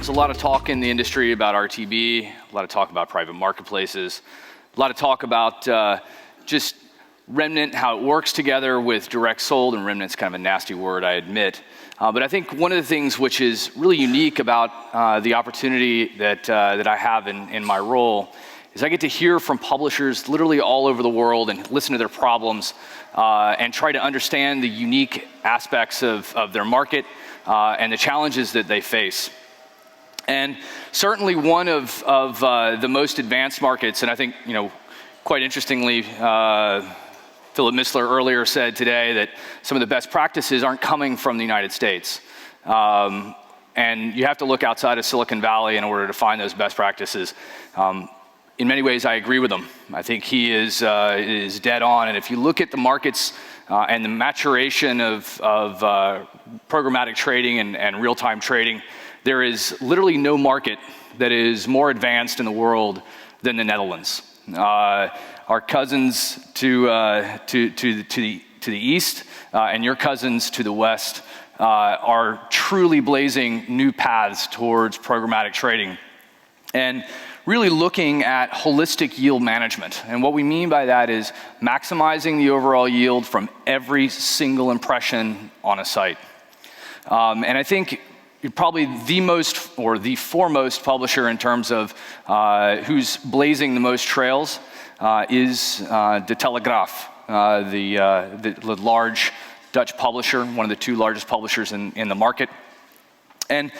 There's a lot of talk in the industry about RTB, a lot of talk about private marketplaces, a lot of talk about just remnant, how it works together with direct sold, and remnant's kind of a nasty word, I admit. But I think one of the things which is really unique about the opportunity that I have in my role is I get to hear from publishers literally all over the world and listen to their problems and try to understand the unique aspects of their market and the challenges that they face. And certainly one of the most advanced markets, and I think, quite interestingly, Philip Missler earlier said today that some of the best practices aren't coming from the United States. And you have to look outside of Silicon Valley in order to find those best practices. In many ways, I agree with him. I think he is dead on. And if you look at the markets and the maturation of programmatic trading and real-time trading, there is literally no market that is more advanced in the world than the Netherlands. Our cousins to the east and your cousins to the west are truly blazing new paths towards programmatic trading and really looking at holistic yield management. And what we mean by that is maximizing the overall yield from every single impression on a site. And I think probably the most or the foremost publisher in terms of who's blazing the most trails is De Telegraaf, the large Dutch publisher, one of the two largest publishers in the market. And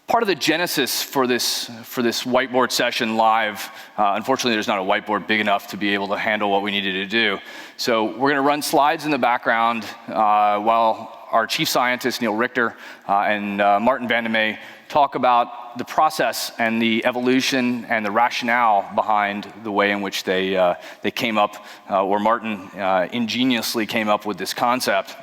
part of the genesis for this whiteboard session live, unfortunately there's not a whiteboard big enough to be able to handle what we needed to do. So we're going to run slides in the background while our chief scientist, Neal Richter, and Martin van der Meij talk about the process and the evolution and the rationale behind the way in which they came up, or Martin ingeniously came up with this concept.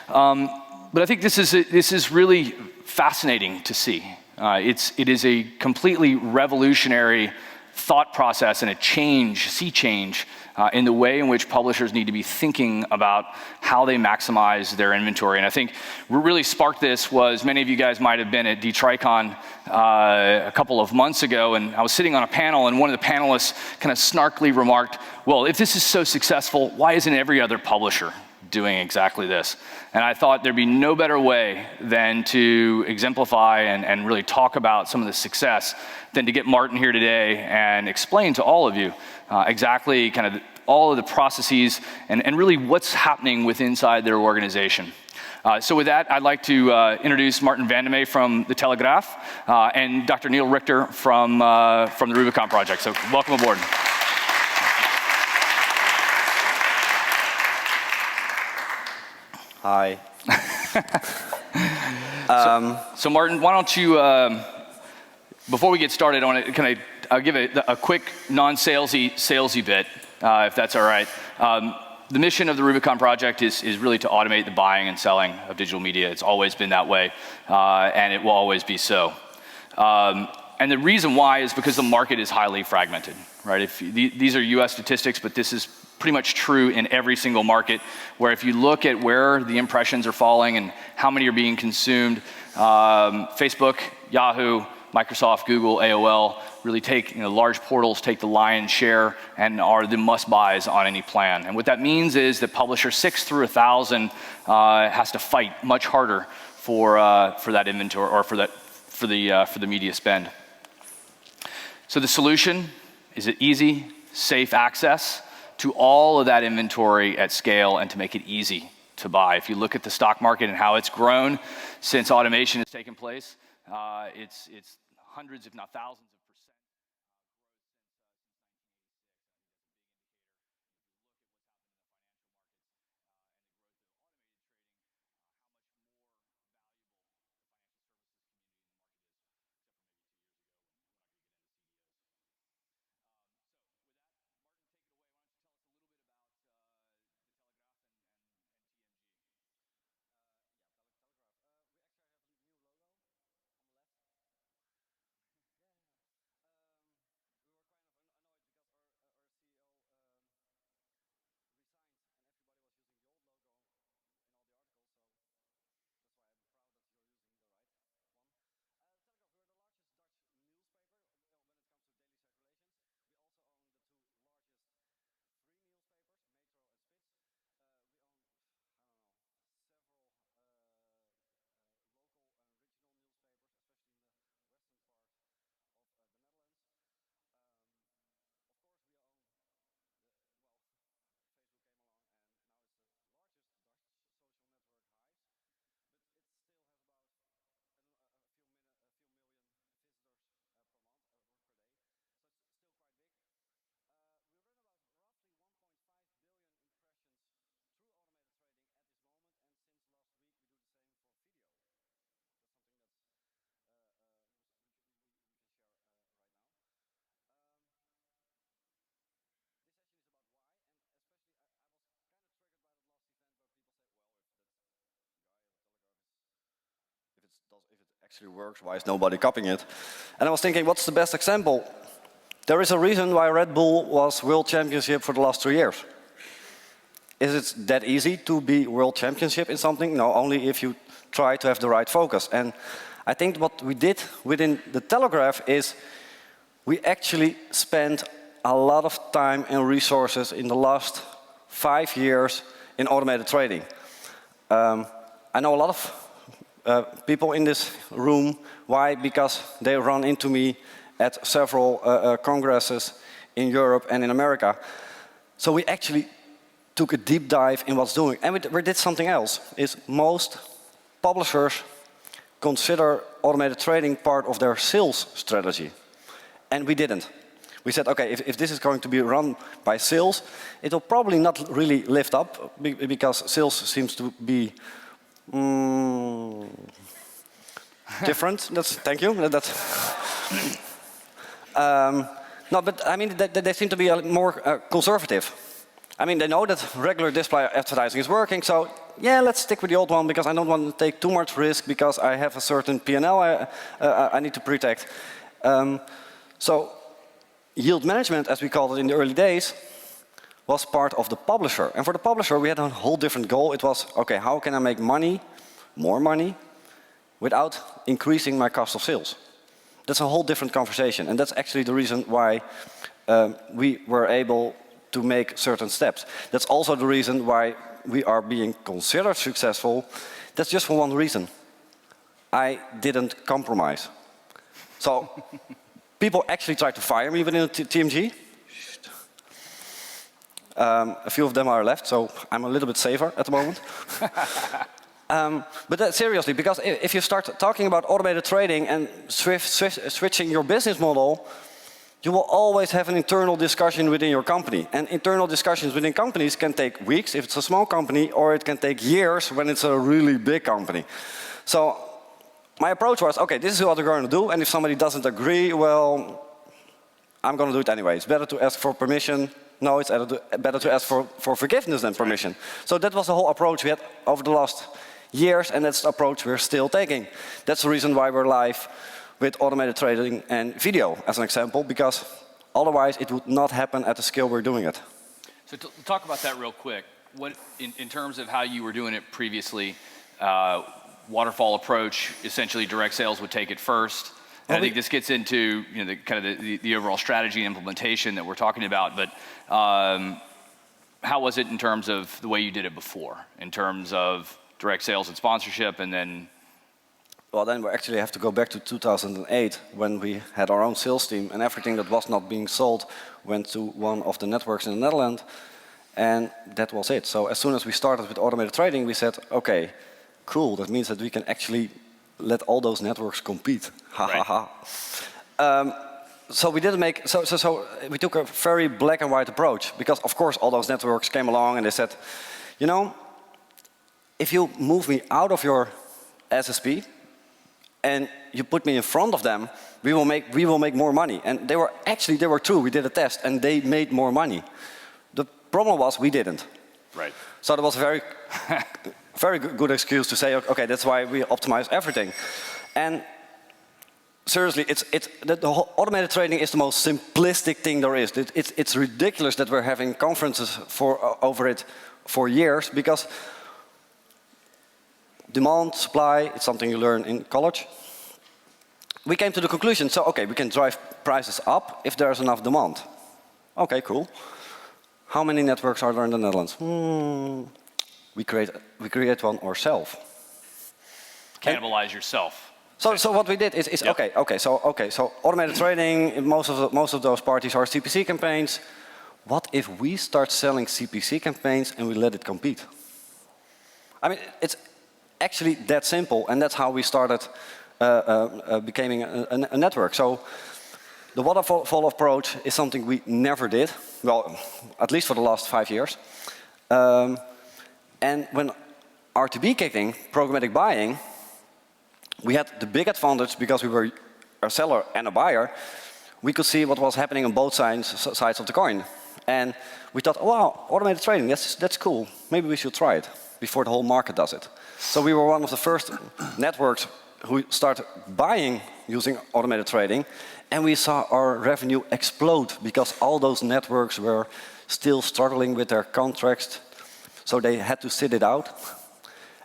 But I think this is really fascinating to see. It is a completely revolutionary thought process and a sea change in the way in which publishers need to be thinking about how they maximize their inventory. And I think what really sparked this was many of you guys might have been at DTRADER a couple of months ago, and I was sitting on a panel, and one of the panelists kind of snarkily remarked, well, if this is so successful, why isn't every other publisher doing exactly this? And I thought there'd be no better way than to exemplify and really talk about some of the success than to get Martin here today and explain to all of you exactly kind of all of the processes and really what's happening inside their organization. So with that, I'd like to introduce Martin van der Meij from the Telegraaf and Dr. Neal Richter from the Rubicon Project. So welcome aboard. Hi. So Martin, why don't you, before we get started on it, I'll give a quick non-salesy bit, if that's all right. The mission of the Rubicon Project is really to automate the buying and selling of digital media. It's always been that way, and it will always be so. And the reason why is because the market is highly fragmented, right? These are US statistics, but this is pretty much true in every single market, where if you look at where the impressions are falling and how many are being consumed, Facebook, Yahoo, Microsoft, Google, AOL really take, large portals take the lion's share and are the must-buys on any plan. And what that means is that publisher 6 through 1,000 has to fight much harder for that inventory or for the media spend. So the solution is easy, safe access to all of that inventory at scale and to make it easy to buy. If you look at the stock market and how it's grown since automation has taken place, it's hundreds, if not thousands of if it actually works, why is nobody copying it? And I was thinking, what's the best example? There is a reason why Red Bull was world championship for the last 3 years. Is it that easy to be world championship in something? No, only if you try to have the right focus. And I think what we did within the Telegraph is we actually spent a lot of time and resources in the last 5 years in automated trading. I know a lot of people in this room. Why? Because they run into me at several congresses in Europe and in America. So we actually took a deep dive in what's doing. And we did something else, is most publishers consider automated trading part of their sales strategy. And we didn't. We said, okay, if this is going to be run by sales, it will probably not really lift up because sales seems to be different. Thank you. No, but I mean, they seem to be more conservative. I mean, they know that regular display advertising is working, so yeah, let's stick with the old one because I don't want to take too much risk because I have a certain P&L I need to protect. So yield management, as we called it in the early days, was part of the publisher. And for the publisher, we had a whole different goal. It was, okay, how can I make money, more money, without increasing my cost of sales? That's a whole different conversation. And that's actually the reason why we were able to make certain steps. That's also the reason why we are being considered successful. That's just for one reason. I didn't compromise. So people actually tried to fire me within TMG. A few of them are left, so I'm a little bit safer at the moment. But seriously, because if you start talking about automated trading and switching your business model, you will always have an internal discussion within your company. And internal discussions within companies can take weeks if it's a small company, or it can take years when it's a really big company. So my approach was, okay, this is what we're going to do, and if somebody doesn't agree, well, I'm going to do it anyway. It's better to ask for permission. No, it's better to ask for forgiveness than permission. So that was the whole approach we had over the last years, and that's the approach we're still taking. That's the reason why we're live with automated trading and video, as an example, because otherwise it would not happen at the scale we're doing it. So to talk about that real quick, what in terms of how you were doing it previously, waterfall approach, essentially direct sales would take it first. And I think this gets into the overall strategy and implementation that we're talking about, but how was it in terms of the way you did it before, in terms of direct sales and sponsorship, and then? Well, then we actually have to go back to 2008 when we had our own sales team, and everything that was not being sold went to one of the networks in the Netherlands, and that was it. So as soon as we started with automated trading, we said, okay, cool, that means that we can actually let all those networks compete. Ha ha ha. So we didn't make, so we took a very black and white approach, because of course all those networks came along and they said, you know, if you move me out of your SSP and you put me in front of them, we will make more money. And they were true. We did a test and they made more money. The problem was we didn't. Right. So that was a very good excuse to say, okay, that's why we optimize everything. And seriously, the whole automated trading is the most simplistic thing there is. It's ridiculous that we're having conferences over it for years, because demand, supply, it's something you learn in college. We came to the conclusion, so okay, we can drive prices up if there's enough demand. Okay, cool. How many networks are there in the Netherlands? We create one ourselves. Cannibalize yourself. So what we did is yep. So automated trading, most of those parties are CPC campaigns. What if we start selling CPC campaigns and we let it compete? I mean, it's actually that simple, and that's how we started becoming a network. So the waterfall approach is something we never did, well, at least for the last 5 years. And when RTB kicked in, programmatic buying, we had the big advantage because we were a seller and a buyer. We could see what was happening on both sides of the coin. And we thought, oh, wow, automated trading, that's cool. Maybe we should try it before the whole market does it. So we were one of the first networks who started buying using automated trading, and we saw our revenue explode because all those networks were still struggling with their contracts, so they had to sit it out.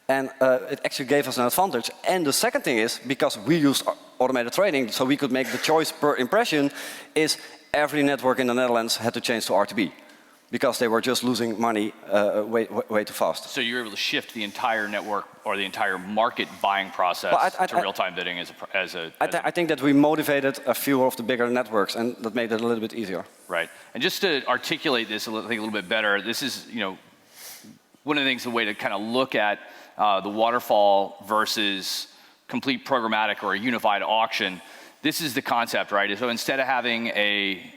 And it actually gave us an advantage. And the second thing is, because we used automated trading, so we could make the choice per impression, is every network in the Netherlands had to change to RTB, because they were just losing money way too fast. So you were able to shift the entire network or the entire market buying process to real-time bidding I think that we motivated a few of the bigger networks, and that made it a little bit easier. Right. And just to articulate this a little bit better, this is, one of the things, the way to kind of look at the waterfall versus complete programmatic or a unified auction. This is the concept, right? So instead of having a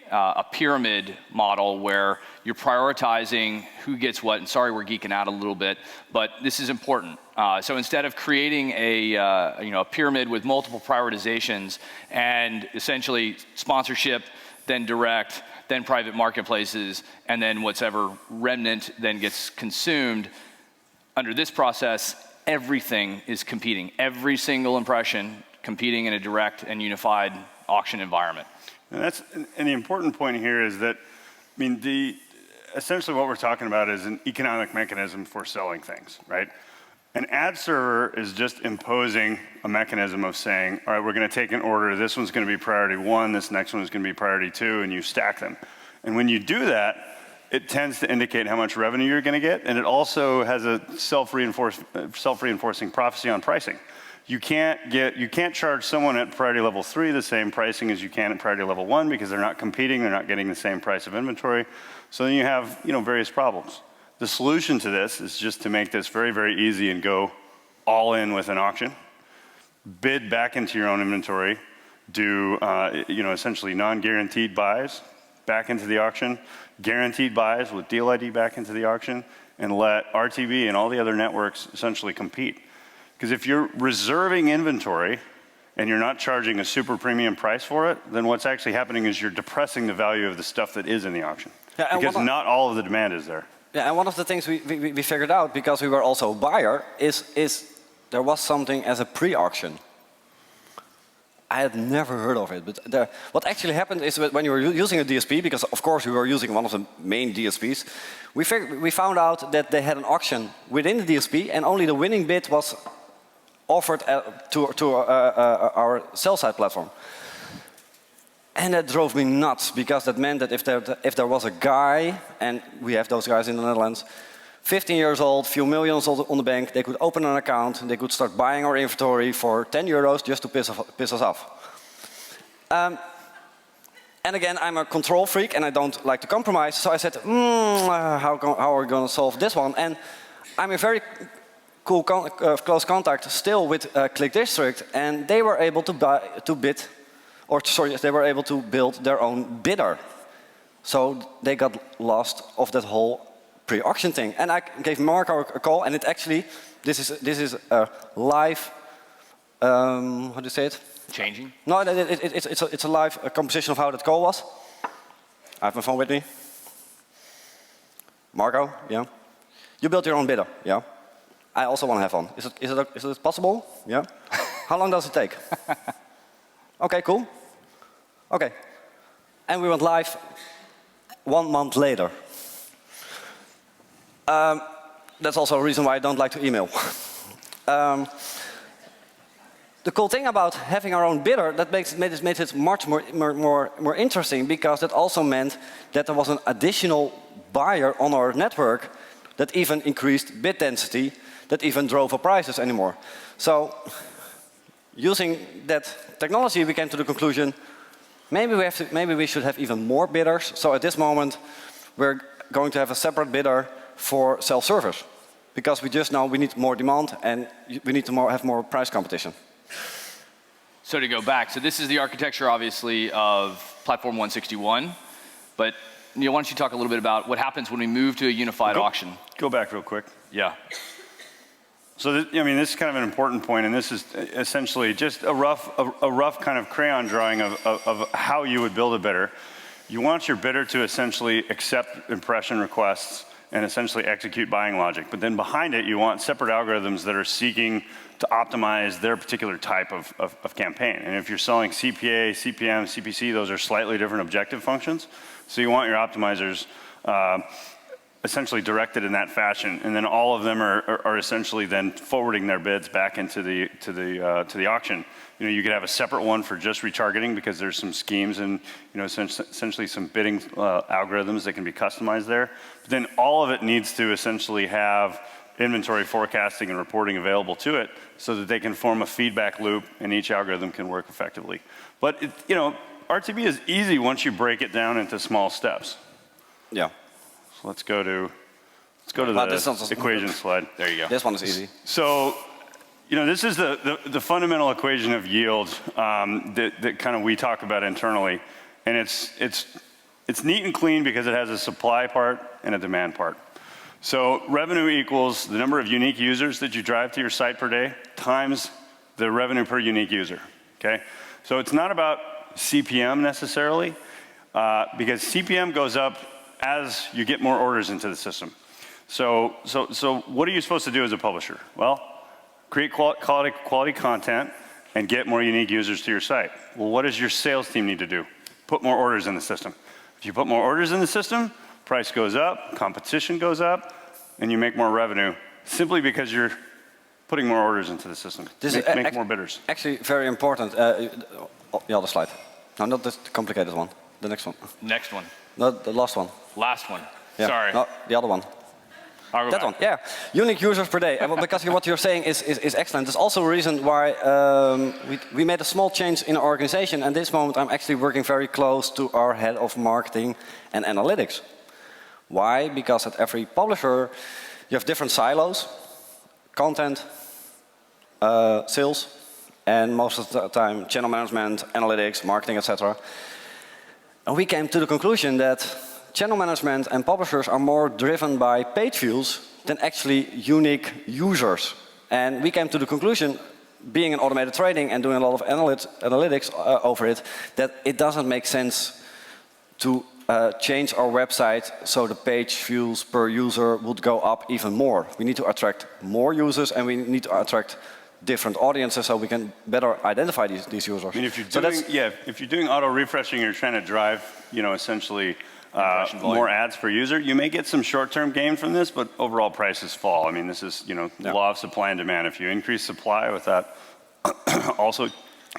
pyramid model where you're prioritizing who gets what, and sorry we're geeking out a little bit, but this is important. So instead of creating a pyramid with multiple prioritizations and essentially sponsorship, then direct, then private marketplaces, and then whatever remnant then gets consumed, under this process, everything is competing. Every single impression competing in a direct and unified auction environment. And the important point here is that, essentially what we're talking about is an economic mechanism for selling things, right? An ad server is just imposing a mechanism of saying, all right, we're going to take an order, this one's going to be priority 1, this next one is going to be priority 2, and you stack them. And when you do that, it tends to indicate how much revenue you're going to get, and it also has a self-reinforcing prophecy on pricing. You can't charge someone at priority level 3 the same pricing as you can at priority level 1 because they're not competing, they're not getting the same price of inventory. So then you have various problems. The solution to this is just to make this very, very easy and go all in with an auction. Bid back into your own inventory, do essentially non-guaranteed buys back into the auction, guaranteed buys with deal ID back into the auction, and let RTB and all the other networks essentially compete. Because if you're reserving inventory and you're not charging a super premium price for it, then what's actually happening is you're depressing the value of the stuff that is in the auction. Yeah, because not all of the demand is there. Yeah, and one of the things we figured out, because we were also a buyer, is there was something as a pre-auction. I had never heard of it, but what actually happened is when you were using a DSP, because of course we were using one of the main DSPs, we found out that they had an auction within the DSP, and only the winning bid was offered to our sell-side platform. And that drove me nuts, because that meant that if there was a guy, and we have those guys in the Netherlands, 15 years old, few millions on the bank, they could open an account, they could start buying our inventory for 10 euros just to piss us off. And again, I'm a control freak and I don't like to compromise, so I said, how are we going to solve this one? And I'm in very cool close contact still with Click District, and they were able they were able to build their own bidder. So they got lost of that whole pre-auction thing. And I gave Mark a call, and it actually, this is a live, how do you say it? Changing? No, it's a live composition of how that call was. I have my phone with me. Marco, yeah. You built your own bidder, yeah. I also want to have one. Is it possible? Yeah. How long does it take? Okay, cool. Okay. And we went live 1 month later. That's also a reason why I don't like to email. The cool thing about having our own bidder, that made it much more interesting, because that also meant that there was an additional buyer on our network that even increased bid density, that even drove up prices anymore. So using that technology, we came to the conclusion, maybe we should have even more bidders. So at this moment, we're going to have a separate bidder for self-service, because we just know we need more demand and we need to have more price competition. So to go back, so this is the architecture, obviously, of Platform 161, but Neal, why don't you talk a little bit about what happens when we move to a unified auction? Go back real quick. Yeah. So this is kind of an important point, and this is essentially just a rough kind of crayon drawing of how you would build a bidder. You want your bidder to essentially accept impression requests and essentially execute buying logic. But then behind it, you want separate algorithms that are seeking to optimize their particular type of campaign. And if you're selling CPA, CPM, CPC, those are slightly different objective functions. So you want your optimizers essentially directed in that fashion, and then all of them are essentially then forwarding their bids back into the auction. You know, you could have a separate one for just retargeting because there's some schemes and, you know, essentially some bidding algorithms that can be customized there. But then all of it needs to essentially have inventory forecasting and reporting available to it so that they can form a feedback loop and each algorithm can work effectively. But, you know, RTB is easy once you break it down into small steps. Yeah. So let's go to the equation slide. There you go. This one is easy. So, you know, this is the fundamental equation of yield that kind of we talk about internally, and it's neat and clean because it has a supply part and a demand part. So revenue equals the number of unique users that you drive to your site per day times the revenue per unique user. Okay, so it's not about CPM necessarily because CPM goes up as you get more orders into the system. So what are you supposed to do as a publisher? Well, create quality content and get more unique users to your site. Well, what does your sales team need to do? Put more orders in the system. If you put more orders in the system, price goes up, competition goes up, and you make more revenue simply because you're putting more orders into the system. Make more bidders. Actually, very important. The other slide. No, not the complicated one. The next one. Next one. No, the last one. Last one. Yeah. Sorry. No, the other one. That one, yeah. Unique users per day. Because what you're saying is excellent. There's also a reason why we made a small change in our organization. And this moment, I'm actually working very close to our head of marketing and analytics. Why? Because at every publisher, you have different silos, content, sales, and most of the time, channel management, analytics, marketing, etc. And we came to the conclusion that channel management and publishers are more driven by page views than actually unique users. And we came to the conclusion, being in automated trading and doing a lot of analytics over it, that it doesn't make sense to change our website so the page views per user would go up even more. We need to attract more users and we need to attract different audiences so we can better identify these users. I mean, if you're doing auto refreshing, you're trying to drive, you know, essentially more ads per user. You may get some short-term gain from this, but overall prices fall. I mean, this is, you know, the law of supply and demand. If you increase supply without also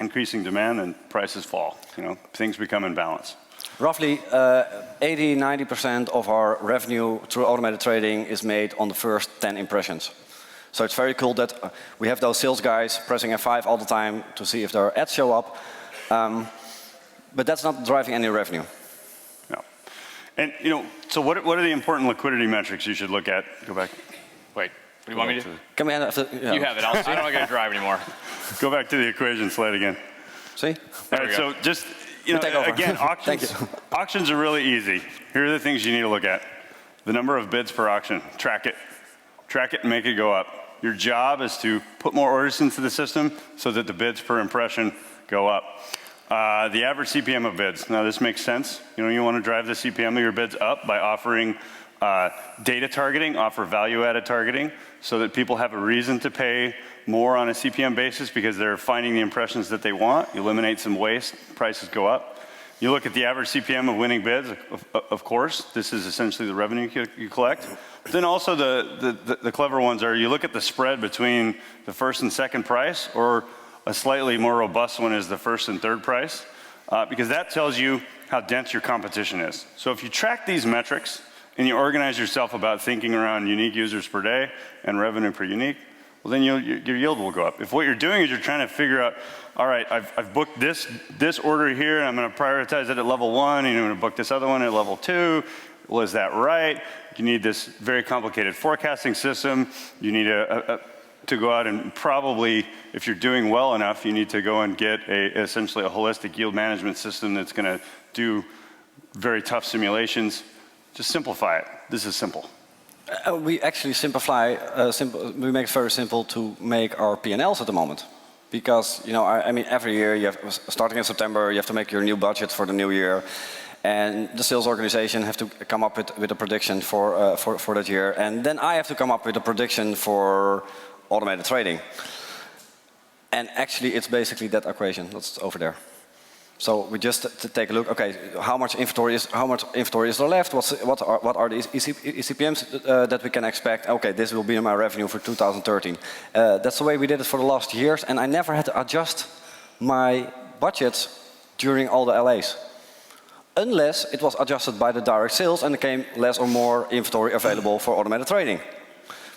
increasing demand, then prices fall. You know, things become in balance. Roughly 80–90% of our revenue through automated trading is made on the first 10 impressions. So it's very cool that we have those sales guys pressing F5 all the time to see if their ads show up. But that's not driving any revenue. No. And, you know, so what are the important liquidity metrics you should look at? Go back. Wait, what do you want me to do? Can we have You have it. I don't get to drive anymore. Go back to the equation slide again. See? All right, so just, you know, again, auctions are really easy. Here are the things you need to look at. The number of bids per auction. Track it. Track it and make it go up. Your job is to put more orders into the system so that the bids per impression go up. The average CPM of bids. Now this makes sense. You know, you want to drive the CPM of your bids up by offering data targeting, offer value-added targeting, so that people have a reason to pay more on a CPM basis because they're finding the impressions that they want. You eliminate some waste, prices go up. You look at the average CPM of winning bids, of course. This is essentially the revenue you collect. But then also the clever ones are you look at the spread between the first and second price, or a slightly more robust one is the first and third price, because that tells you how dense your competition is. So if you track these metrics and you organize yourself about thinking around unique users per day and revenue per unique, well then your yield will go up. If what you're doing is you're trying to figure out, all right, I've booked this order here and I'm going to prioritize it at level 1 and I'm going to book this other one at level 2. Well, is that right? You need this very complicated forecasting system. You need to go out and probably, if you're doing well enough, you need to go and get essentially a holistic yield management system that's going to do very tough simulations. Just simplify it. This is simple. We actually simplify. We make it very simple to make our P&Ls at the moment, because you know, I mean, every year you have, starting in September, you have to make your new budget for the new year, And the sales organization have to come up with a prediction for that year. And then I have to come up with a prediction for automated trading. And actually, it's basically that equation that's over there. So we just take a look. Okay, how much inventory is there left? What are the ECPMs that we can expect? Okay, this will be my revenue for 2013. That's the way we did it for the last years, and I never had to adjust my budgets during all the LAs, unless it was adjusted by the direct sales and there came less or more inventory available for automated trading.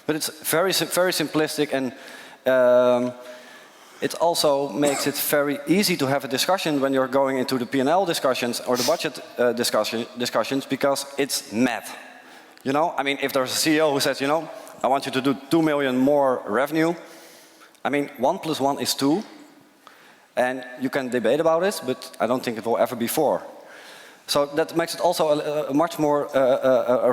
But it's very simplistic, and it also makes it very easy to have a discussion when you're going into the P&L discussions or the budget discussions, because it's math. You know, I mean, if there's a CEO who says, you know, I want you to do 2 million more revenue, I mean, 1 + 1 is 2, and you can debate about it, but I don't think it will ever be 4. So that makes it also a much more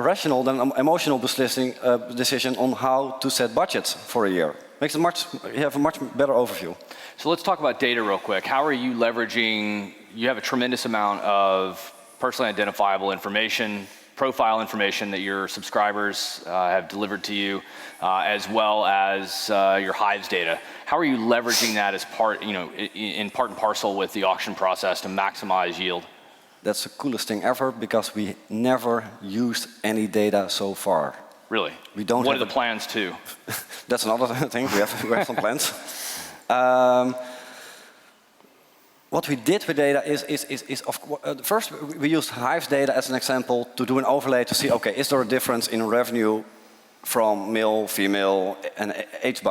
rational than an emotional decision on how to set budgets for a year. Makes it you have a much better overview. So let's talk about data real quick. How are you leveraging, you have a tremendous amount of personally identifiable information, profile information that your subscribers have delivered to you, as well as your Hives data. How are you leveraging that as part, in part and parcel with the auction process to maximize yield? That's the coolest thing ever, because we never used any data so far. Really? We don't. What are the plans too? That's another thing. We have some plans. What we did with data is first we used Hives data as an example to do an overlay to see, okay, is there a difference in revenue from male, female, and age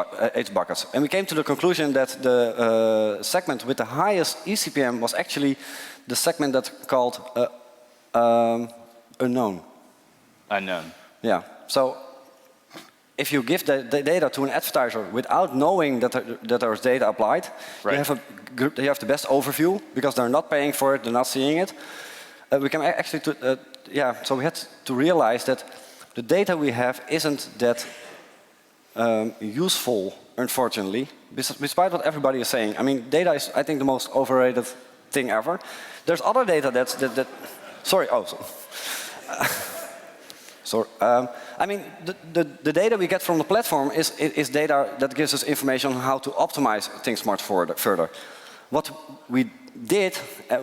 buckets? And we came to the conclusion that the segment with the highest ECPM was actually the segment that's called unknown. Unknown. Yeah. So if you give the data to an advertiser without knowing that there is data applied, right, you have the best overview, because they're not paying for it, they're not seeing it. We can actually, so we had to realize that the data we have isn't that useful, unfortunately, despite what everybody is saying. I mean, data is, I think, the most overrated thing ever. There's other data that sorry, oh. So, I mean, the data we get from the platform is data that gives us information on how to optimize things much further. What we did,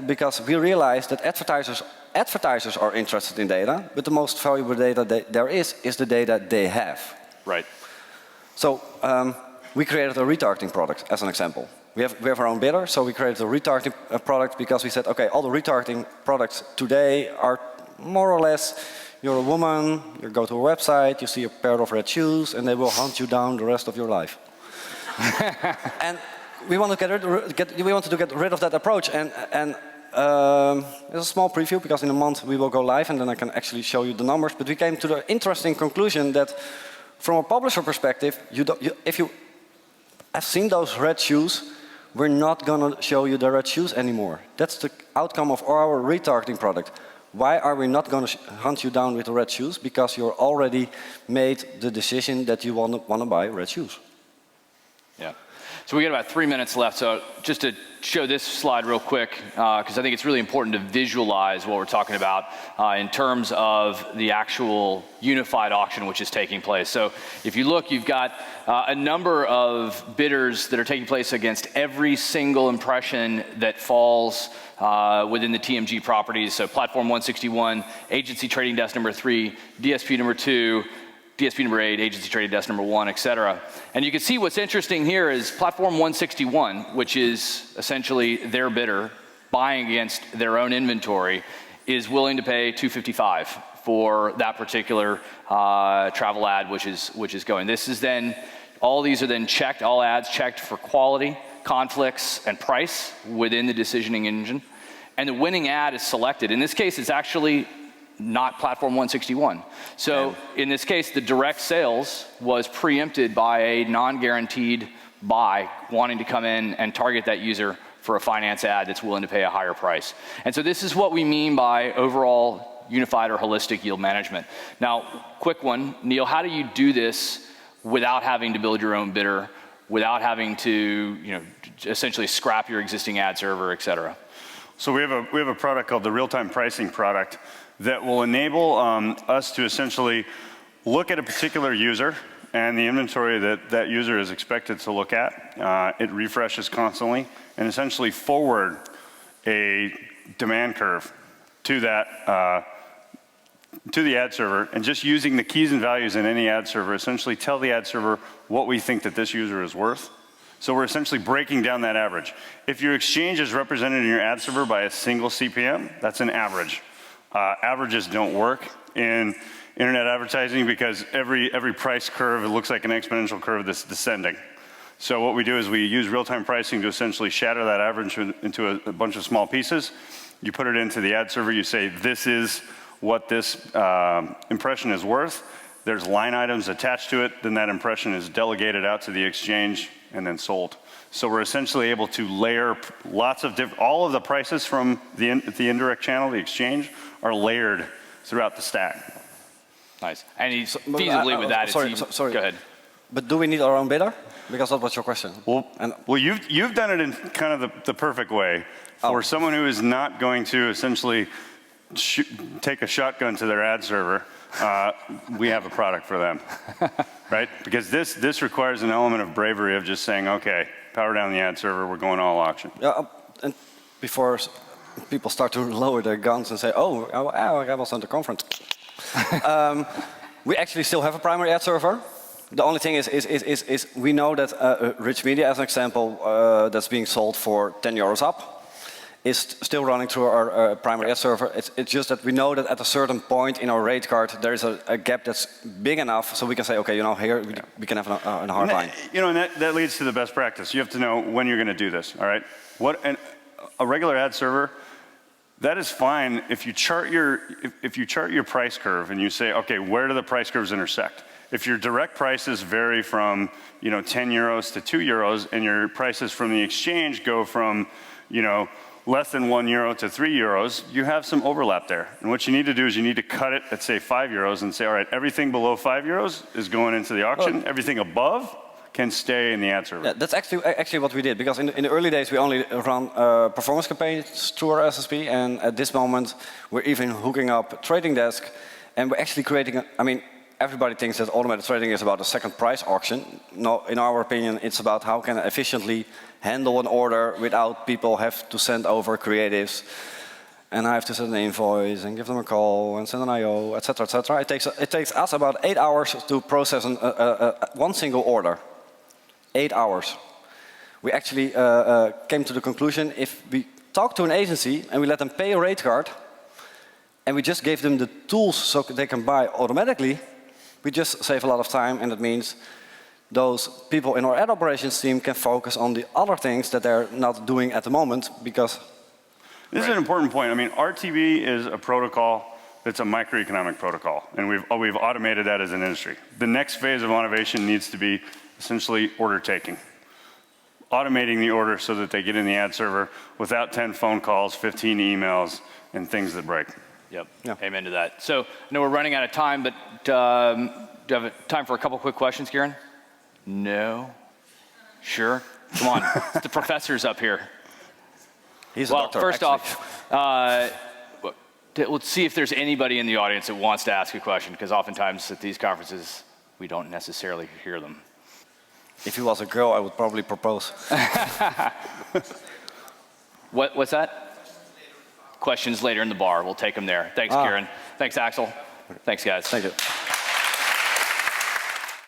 because we realized that advertisers are interested in data, but the most valuable data there is the data they have. Right. So we created a retargeting product, as an example. We have our own bidder, so we created a retargeting product because we said, okay, all the retargeting products today are more or less, you're a woman, you go to a website, you see a pair of red shoes, and they will hunt you down the rest of your life. And we want to get rid of that approach, and it's a small preview, because in a month we will go live, and then I can actually show you the numbers. But we came to the interesting conclusion that, from a publisher perspective, if you have seen those red shoes, we're not going to show you the red shoes anymore. That's the outcome of our retargeting product. Why are we not going to hunt you down with the red shoes? Because you're already made the decision that you want to buy red shoes. Yeah. So we got about 3 minutes left. So just to show this slide real quick, because I think it's really important to visualize what we're talking about in terms of the actual unified auction which is taking place. So if you look, you've got a number of bidders that are taking place against every single impression that falls within the TMG properties. So Platform 161, Agency Trading Desk number 3, DSP number 2, DSP number 8, Agency Trading Desk number 1, et cetera. And you can see what's interesting here is Platform 161, which is essentially their bidder buying against their own inventory, is willing to pay $255 for that particular travel ad which is going. This is then, all these are then checked, all ads checked for quality, conflicts, and price within the decisioning engine. And the winning ad is selected. In this case, it's actually not Platform 161. So in this case, the direct sales was preempted by a non-guaranteed buy wanting to come in and target that user for a finance ad that's willing to pay a higher price. And so this is what we mean by overall unified or holistic yield management. Now, quick one, Neal, how do you do this without having to build your own bidder, without having to essentially scrap your existing ad server, et cetera? So we have a product called the Real-Time Pricing product that will enable us to essentially look at a particular user and the inventory that that user is expected to look at. It refreshes constantly and essentially forward a demand curve to that to the ad server, and just using the keys and values in any ad server, essentially tell the ad server what we think that this user is worth. So we're essentially breaking down that average. If your exchange is represented in your ad server by a single CPM, that's an average. Averages don't work in internet advertising because every price curve, it looks like an exponential curve that's descending. So what we do is we use real-time pricing to essentially shatter that average into a bunch of small pieces. You put it into the ad server, you say, this is what this impression is worth. There's line items attached to it, then that impression is delegated out to the exchange and then sold. So we're essentially able to layer lots of all of the prices from the indirect channel, the exchange, are layered throughout the stack. Nice. And feasibly with that, sorry. Go ahead. But do we need our own bidder? Because that was your question. Well, you've done it in kind of the perfect way. For someone who is not going to essentially take a shotgun to their ad server, we have a product for them, right? Because this requires an element of bravery of just saying, okay, power down the ad server, we're going all auction. Yeah, and before people start to lower their guns and say, oh, I was on the conference. We actually still have a primary ad server. The only thing is we know that Rich Media, as an example, that's being sold for 10 euros up, is still running through our primary ad server. It's just that we know that at a certain point in our rate card, there is a gap that's big enough so we can say, okay, here we can have a hard line. And that leads to the best practice. You have to know when you're going to do this, all right? A regular ad server, that is fine if you chart your price curve and you say, okay, where do the price curves intersect? If your direct prices vary from 10 euros to 2 euros and your prices from the exchange go from less than 1 euro to 3 euros, you have some overlap there. And what you need to do is you need to cut it at, say, 5 euros and say, all right, everything below 5 euros is going into the auction. Everything above can stay in the ad server. Yeah, that's actually what we did, because in the early days we only run performance campaigns through our SSP, and at this moment we're even hooking up trading desk, and we're actually creating everybody thinks that automated trading is about a second price auction. No, in our opinion, it's about how can I efficiently handle an order without people have to send over creatives, and I have to send an invoice and give them a call and send an IO, etc., etc. It takes us about 8 hours to process one single order. 8 hours. We actually came to the conclusion, if we talk to an agency and we let them pay a rate card, and we just gave them the tools so they can buy automatically, we just save a lot of time, and that means those people in our ad operations team can focus on the other things that they're not doing at the moment, because... This is an important point. RTB is a protocol that's a microeconomic protocol, and we've automated that as an industry. The next phase of automation needs to be essentially order taking. Automating the order so that they get in the ad server without 10 phone calls, 15 emails, and things that break. Yep, yeah. Amen to that. So I know we're running out of time, but do you have time for a couple quick questions, Kieran? No? Sure? Come on, the professor's up here. He's a doctor, first actually. off, let's see if there's anybody in the audience that wants to ask a question, because oftentimes at these conferences, we don't necessarily hear them. If he was a girl, I would probably propose. What's that? Questions later in the bar. We'll take them there. Thanks, Kieran. Thanks, Axel. Thanks, guys. Thank you.